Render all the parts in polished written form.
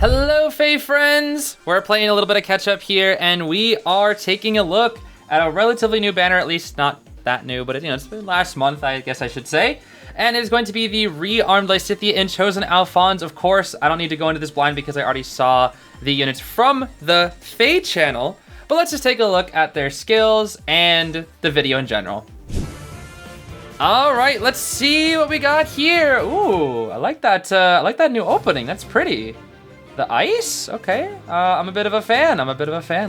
Hello, Fae friends! We're playing a little bit of catch up here, and we are taking a look at a relatively new banner, at least not that new, but it's been last month, I guess I should say. And it is going to be the Rearmed Lysithea and Chosen Alfonse. Of course, I don't need to go into this blind because I already saw the units from the Fae channel, but let's just take a look at their skills and the video in general. All right, let's see what we got here. Ooh, I like that new opening. That's pretty. The ice? Okay. I'm a bit of a fan.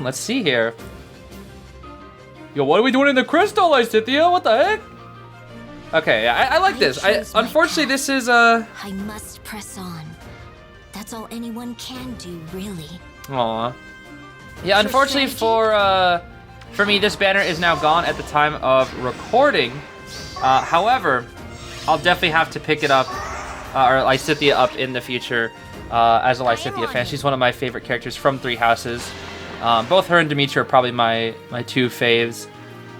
Let's see here. Yo, what are we doing in the crystal, Lysithea? What the heck? Okay, I like this. Unfortunately, this is I must press on. That's all anyone can do, really. Aw. Yeah, unfortunately for me, this banner is now gone at the time of recording. However, I'll definitely have to pick it up, or Lysithea up in the future. As a Lysithea fan, she's one of my favorite characters from Three Houses. Both her and Dimitri are probably my two faves.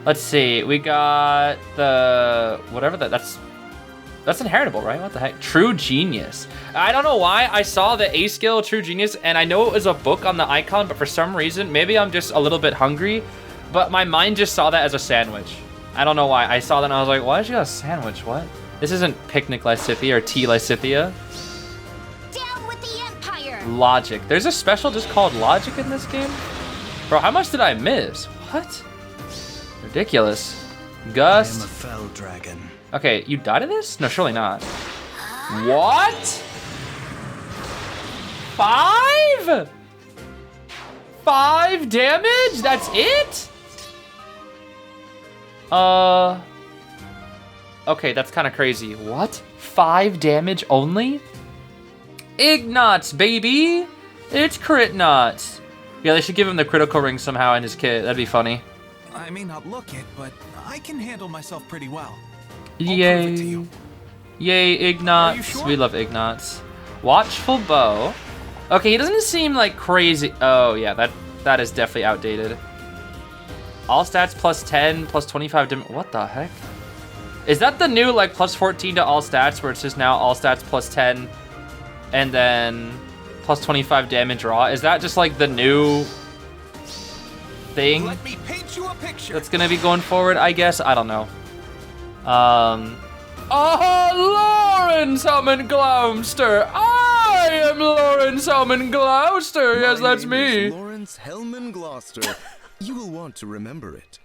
Let's see, we got the whatever that's inheritable, right? What the heck? True Genius. I don't know why I saw the A skill True Genius, and I know it was a book on the icon, but for some reason, maybe I'm just a little bit hungry, but my mind just saw that as a sandwich. I don't know why. I saw that and I was like, why did she got a sandwich? What? This isn't Picnic Lysithea or Tea Lysithea. Logic. There's a special just called Logic in this game? Bro, how much did I miss? What? Ridiculous. Gust. I am a fell dragon. Okay, you died of this? No, surely not. What? 5? 5 damage? That's it? Okay, that's kind of crazy. What? 5 damage only? Ignatz, baby! It's crit knots. Yeah, they should give him the critical ring somehow in his kit. That'd be funny. I may not look it, but I can handle myself pretty well. Yay. Yay, Ignatz. Sure? We love Ignatz. Watchful bow. Okay, he doesn't seem like crazy. Oh, yeah, that is definitely outdated. All stats plus 10, plus 25 damage. What the heck? Is that the new, like, plus 14 to all stats, where it's just now all stats plus 10? And then plus 25 damage raw. Is that just like the new thing? Let me paint you a picture. That's gonna be going forward, I guess. I don't know. Lorenz Gloucester. I am Lorenz Gloucester. Yes, that's me. Lorenz Gloucester. You will want to remember it.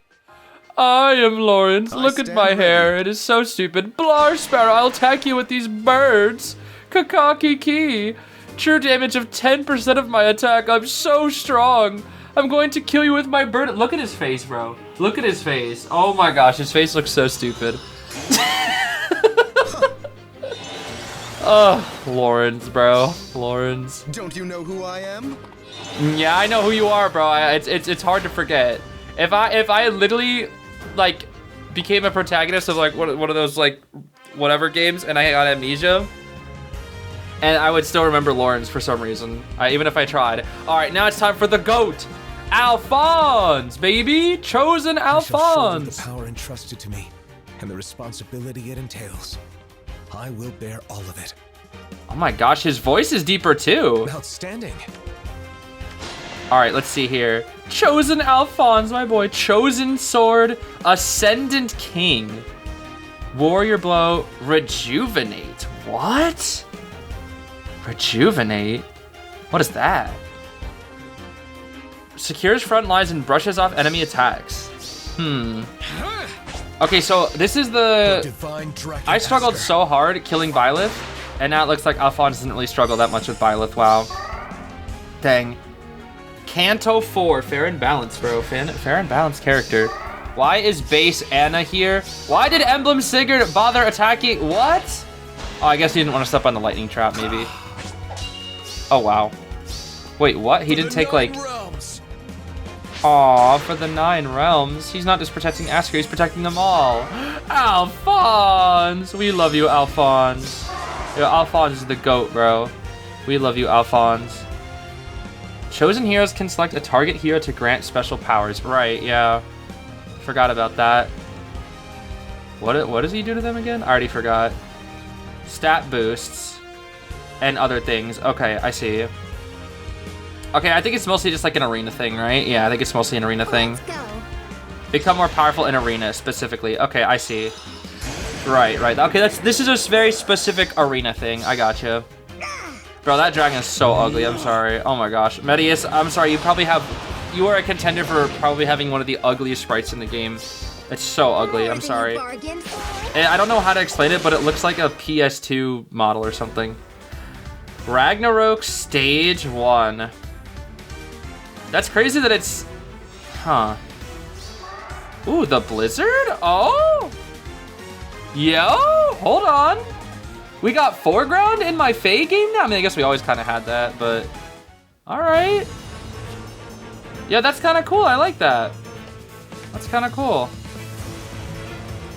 I am Lorenz. Look at my hair. It is so stupid. Blar Sparrow, I'll attack you with these birds. Kakaki Key. True damage of 10% of my attack. I'm so strong. I'm going to kill you with my bird. Look at his face, bro. Look at his face. Oh my gosh, his face looks so stupid. Oh, Lorenz, bro. Lorenz. Don't you know who I am? Yeah, I know who you are, bro. It's hard to forget. If I literally like became a protagonist of like one of those like whatever games and I got amnesia, and I would still remember Lorenz for some reason, even if I tried. All right, now it's time for the GOAT, Alfonse, baby, Chosen Alfonse. I shall shoulder the power entrusted to me and the responsibility it entails. I will bear all of it. Oh my gosh, his voice is deeper too. Outstanding. All right, let's see here. Chosen Alfonse, my boy. Chosen Sword, Ascendant King, Warrior Blow, Rejuvenate. What? Rejuvenate? What is that? Secures front lines and brushes off enemy attacks. Okay, so this is the... I struggled so hard killing Byleth, and now it looks like Alfonse doesn't really struggle that much with Byleth. Wow. Dang. Canto 4, fair and balanced, bro. Fair and balanced character. Why is base Anna here? Why did Emblem Sigurd bother attacking? What? Oh, I guess he didn't want to step on the lightning trap, maybe. Oh, wow. Wait, what? He didn't take, like... Aw, for the 9 realms. He's not just protecting Asker, he's protecting them all. Alfonse! We love you, Alfonse. Yo, Alfonse is the GOAT, bro. We love you, Alfonse. Chosen heroes can select a target hero to grant special powers. Right, yeah. Forgot about that. What does he do to them again? I already forgot. Stat boosts. and other things. Okay, I see. Okay, I think it's mostly just like an arena thing, right? Yeah, I think it's mostly an arena thing. Let's go. Become more powerful in arena, specifically. Okay, I see. Right. Okay, this is a very specific arena thing. I gotcha. Bro, that dragon is so ugly. I'm sorry. Oh my gosh. Medius, I'm sorry. You are a contender for probably having one of the ugliest sprites in the game. It's so ugly. I'm sorry. I don't know how to explain it, but it looks like a PS2 model or something. Ragnarok Stage 1. That's crazy that it's... Huh. Ooh, the Blizzard? Oh! Yo, hold on. We got foreground in my Fae game now? I mean, I guess we always kind of had that, but... Alright. Yeah, that's kind of cool. I like that. That's kind of cool.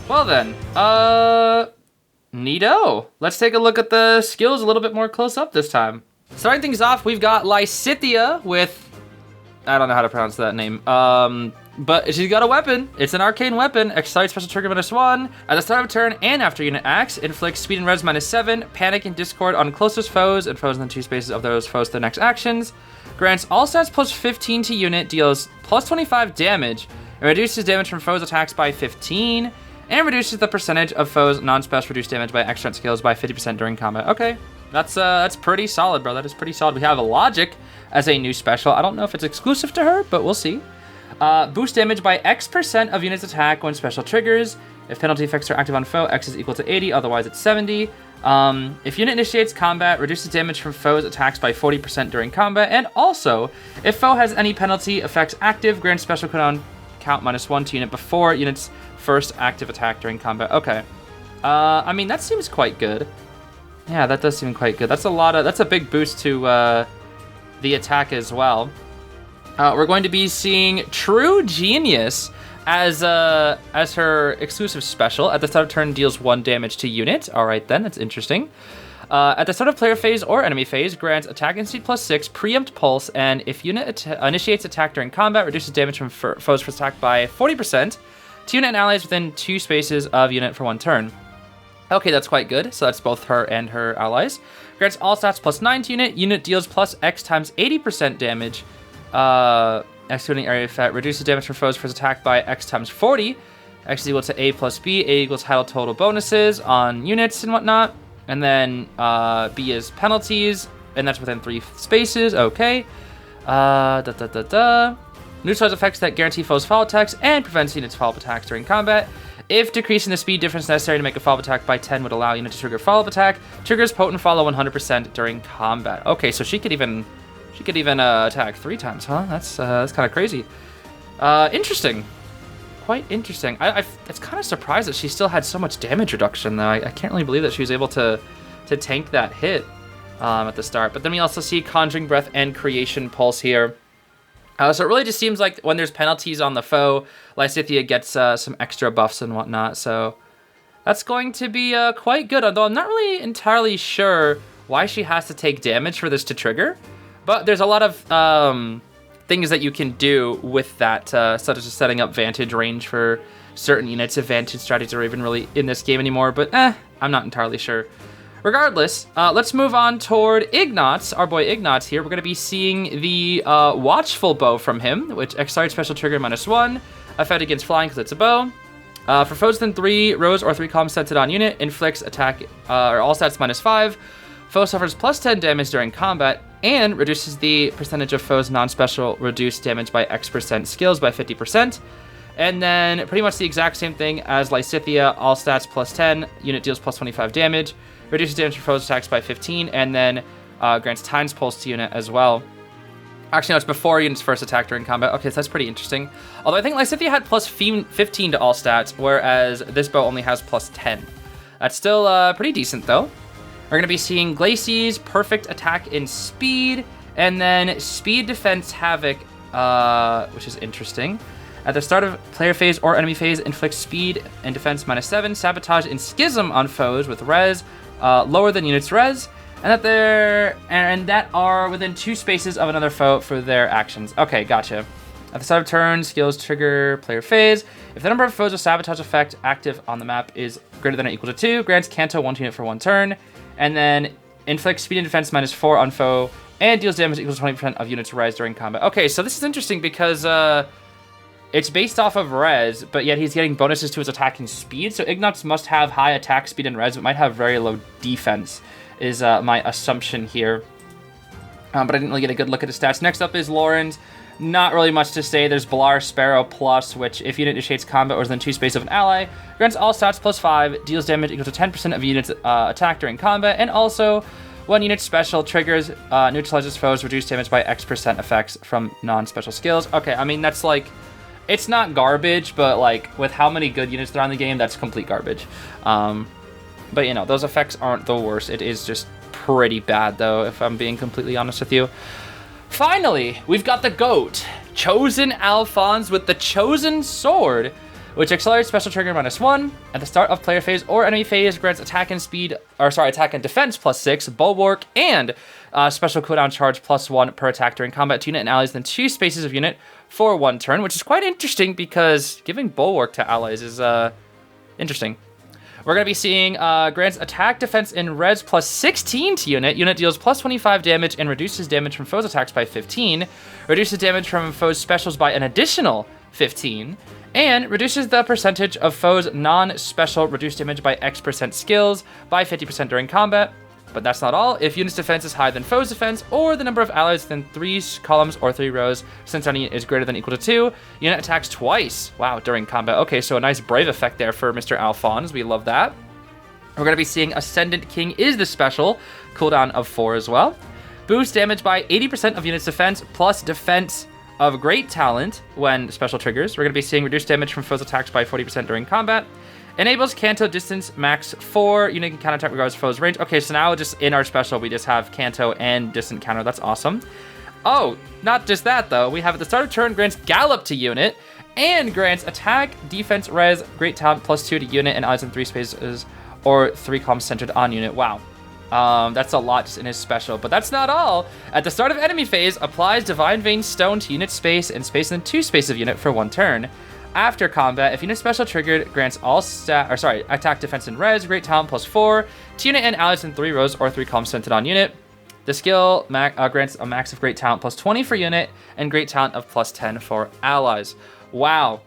Well then, neato. Let's take a look at the skills a little bit more close up this time. Starting things off, we've got Lysithea with... I don't know how to pronounce that name. But she's got a weapon. It's an arcane weapon. Accelerates special trigger -1. At the start of a turn and after unit acts, inflicts speed and res -7, panic and discord on closest foes and foes in the 2 spaces of those foes to their next actions. Grants all stats +15 to unit, deals +25 damage, and reduces damage from foes' attacks by 15, and reduces the percentage of foes' non-special reduced damage by extra skills by 50% during combat. Okay, that's pretty solid, bro. That is pretty solid. We have a Logic as a new special. I don't know if it's exclusive to her, but we'll see. Boost damage by X% of unit's attack when special triggers. If penalty effects are active on foe, X is equal to 80, otherwise it's 70. If unit initiates combat, reduces damage from foes' attacks by 40% during combat. And also, if foe has any penalty effects active, grants special cooldown count -1 to unit before unit's first active attack during combat. Okay. I mean, that seems quite good. Yeah, that does seem quite good. That's a big boost to the attack as well. We're going to be seeing True Genius as her exclusive special. At the start of turn, deals 1 damage to unit. All right, then, that's interesting. At the start of player phase or enemy phase, grants attack and speed +6, preempt pulse, and if unit initiates attack during combat, reduces damage from foes for attack by 40% to unit and allies within 2 spaces of unit for 1 turn. Okay, that's quite good. So that's both her and her allies. Grants all stats +9 to unit. Unit deals +X times 80% damage. Excluding area effect, reduces damage from foes for attack by X times 40. X is equal to A plus B. A equals total bonuses on units and whatnot. And then B is penalties, and that's within 3 spaces. Okay. Neutralize effects that guarantee foes' follow attacks and prevents units' follow-up attacks during combat. If decreasing the speed difference necessary to make a follow-up attack by 10 would allow unit to trigger follow-up attack, triggers potent follow 100% during combat. Okay, so she could even attack 3 times, huh? That's kind of crazy. Interesting. Quite interesting. It's kind of surprised that she still had so much damage reduction, though. I can't really believe that she was able to tank that hit at the start. But then we also see Conjuring Breath and Creation Pulse here. So it really just seems like when there's penalties on the foe, Lysithea gets some extra buffs and whatnot. So that's going to be quite good, although I'm not really entirely sure why she has to take damage for this to trigger. But there's a lot of things that you can do with that, such as setting up Vantage range for certain units. If Vantage strategies are even really in this game anymore, but I'm not entirely sure. Regardless, let's move on toward Ignatz, our boy Ignatz here. We're going to be seeing the Watchful Bow from him, which accelerates special trigger -1, effect against flying because it's a bow. For foes within 3 rows or 3 columns centered on unit, inflicts attack or all stats -5. Foe suffers +10 damage during combat and reduces the percentage of foes' non-special reduced damage by X% skills by 50%. And then pretty much the exact same thing as Lysithea, all stats +10, unit deals +25 damage, reduces damage for foes' attacks by 15, and then grants times pulse to unit as well. Actually, no, it's before unit's first attack during combat. Okay, so that's pretty interesting. Although I think Lysithea had +15 to all stats, whereas this bow only has +10. That's still pretty decent, though. We're going to be seeing Glacies, perfect attack in speed, and then speed defense havoc, which is interesting. At the start of player phase or enemy phase, inflicts speed and defense -7, sabotage and schism on foes with res lower than unit's res, and that are within 2 spaces of another foe for their actions. Okay, gotcha. At the start of turn, skills trigger player phase. If the number of foes with sabotage effect active on the map is greater than or equal to 2, grants Canto 1 unit for 1 turn. And then inflicts speed and defense -4 on foe and deals damage equals 20% of units res during combat. Okay, so this is interesting because it's based off of res, but yet he's getting bonuses to his attacking speed. So Ignatz must have high attack speed and res, but might have very low defense, is my assumption here. But I didn't really get a good look at his stats. Next up is Lorenz. Not really much to say. There's Blar Sparrow Plus, which if unit initiates combat or within 2 space of an ally, grants all stats +5, deals damage equal to 10% of units attack during combat, and also when unit special triggers, neutralizes foes, reduce damage by X% effects from non-special skills. Okay, I mean, that's like, it's not garbage, but like with how many good units there are in the game, that's complete garbage. But you know, those effects aren't the worst. It is just pretty bad though, if I'm being completely honest with you. Finally, we've got the GOAT, Chosen Alfonse with the Chosen Sword, which accelerates special trigger -1 at the start of player phase or enemy phase, grants attack and defense +6, bulwark, and special cooldown charge +1 per attack during combat to unit and allies within 2 spaces of unit for 1 turn, which is quite interesting because giving bulwark to allies is interesting. We're going to be seeing grants attack, defense, and res +16 to unit. Unit deals +25 damage and reduces damage from foes' attacks by 15. Reduces damage from foes' specials by an additional 15. And reduces the percentage of foes' non-special reduced damage by X% skills by 50% during combat. But that's not all. If unit's defense is higher than foe's defense, or the number of allies within 3 columns or 3 rows, since any is greater than or equal to 2, unit attacks twice. Wow, during combat. Okay, so a nice brave effect there for Mr. Alfonse. We love that. We're going to be seeing Ascendant King is the special, cooldown of 4 as well. Boost damage by 80% of unit's defense, plus defense of great talent when special triggers. We're going to be seeing reduced damage from foes' attacks by 40% during combat. Enables Canto distance max 4. Unit can counterattack regardless of foe's range. Okay, so now just in our special, we just have Canto and distant counter. That's awesome. Oh, not just that though. We have at the start of turn grants Gallop to unit and grants attack, defense, res, great talent +2 to unit and allies in 3 spaces or 3 columns centered on unit. Wow. That's a lot just in his special, but that's not all. At the start of enemy phase, applies Divine Vein Stone to unit space and space in 2 spaces of unit for 1 turn. After combat, if unit special triggered, grants all attack, defense, and res, great talent +4 to unit and allies in 3 rows or 3 columns centered on unit. The skill grants a max of great talent +20 for unit and great talent of +10 for allies. Wow.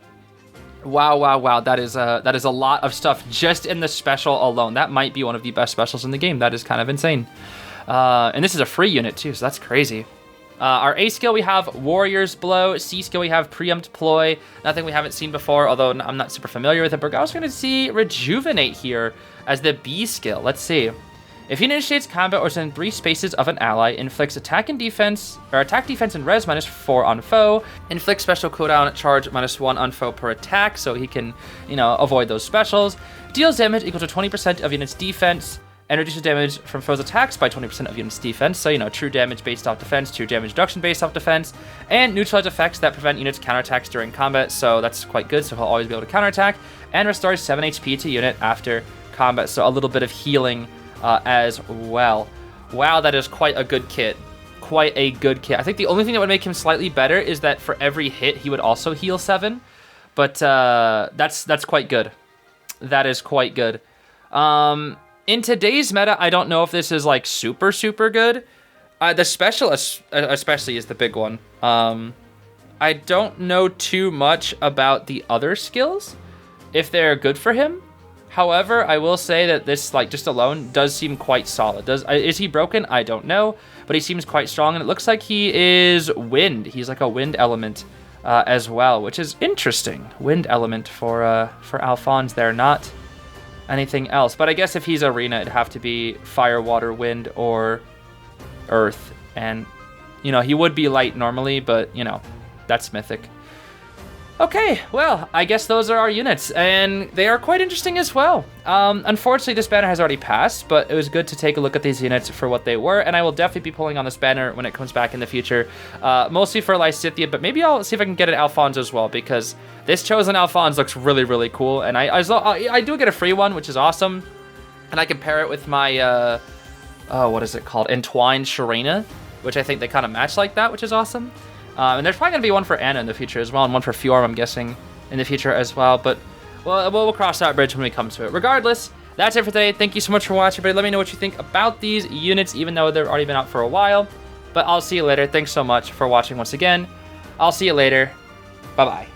Wow. That is a lot of stuff just in the special alone. That might be one of the best specials in the game. That is kind of insane. And this is a free unit too, so that's crazy. Our A skill, we have Warrior's Blow. C skill, we have Preempt Ploy. Nothing we haven't seen before, although I'm not super familiar with it. But we're also going to see Rejuvenate here as the B skill. Let's see. If he initiates combat or is in 3 spaces of an ally, inflicts attack, defense, and res -4 on foe, inflicts special cooldown charge -1 on foe per attack, so he can, avoid those specials, deals damage equal to 20% of unit's defense, and reduces damage from foes' attacks by 20% of unit's defense. So, true damage based off defense, true damage reduction based off defense, and neutralize effects that prevent units' counterattacks during combat. So that's quite good. So he'll always be able to counterattack, and restores 7 HP to unit after combat. So a little bit of healing as well. Wow, that is quite a good kit. Quite a good kit. I think the only thing that would make him slightly better is that for every hit, he would also heal 7. But that's quite good. That is quite good. In today's meta, I don't know if this is like super good. The special especially is the big one. I don't know too much about the other skills, if they're good for him. However, I will say that this, just alone, does seem quite solid. Is he broken? I don't know, but he seems quite strong, and it looks like he is wind. He's like a wind element as well, which is interesting. Wind element for Alfonse there, not anything else. But I guess if he's arena, it'd have to be fire, water, wind, or earth. And, he would be light normally, but, that's mythic. Okay, well, I guess those are our units, and they are quite interesting as well. Unfortunately, this banner has already passed, but it was good to take a look at these units for what they were, and I will definitely be pulling on this banner when it comes back in the future, mostly for Lysithea, but maybe I'll see if I can get an Alfonse as well, because this Chosen Alfonse looks really cool, and I do get a free one, which is awesome, and I can pair it with my, what is it called? Entwined Sharena, which I think they kind of match like that, which is awesome. And there's probably going to be one for Anna in the future as well, and one for Fjorm, I'm guessing, in the future as well. But we'll cross that bridge when we come to it. Regardless, that's it for today. Thank you so much for watching, everybody. Let me know what you think about these units, even though they've already been out for a while. But I'll see you later. Thanks so much for watching once again. I'll see you later. Bye-bye.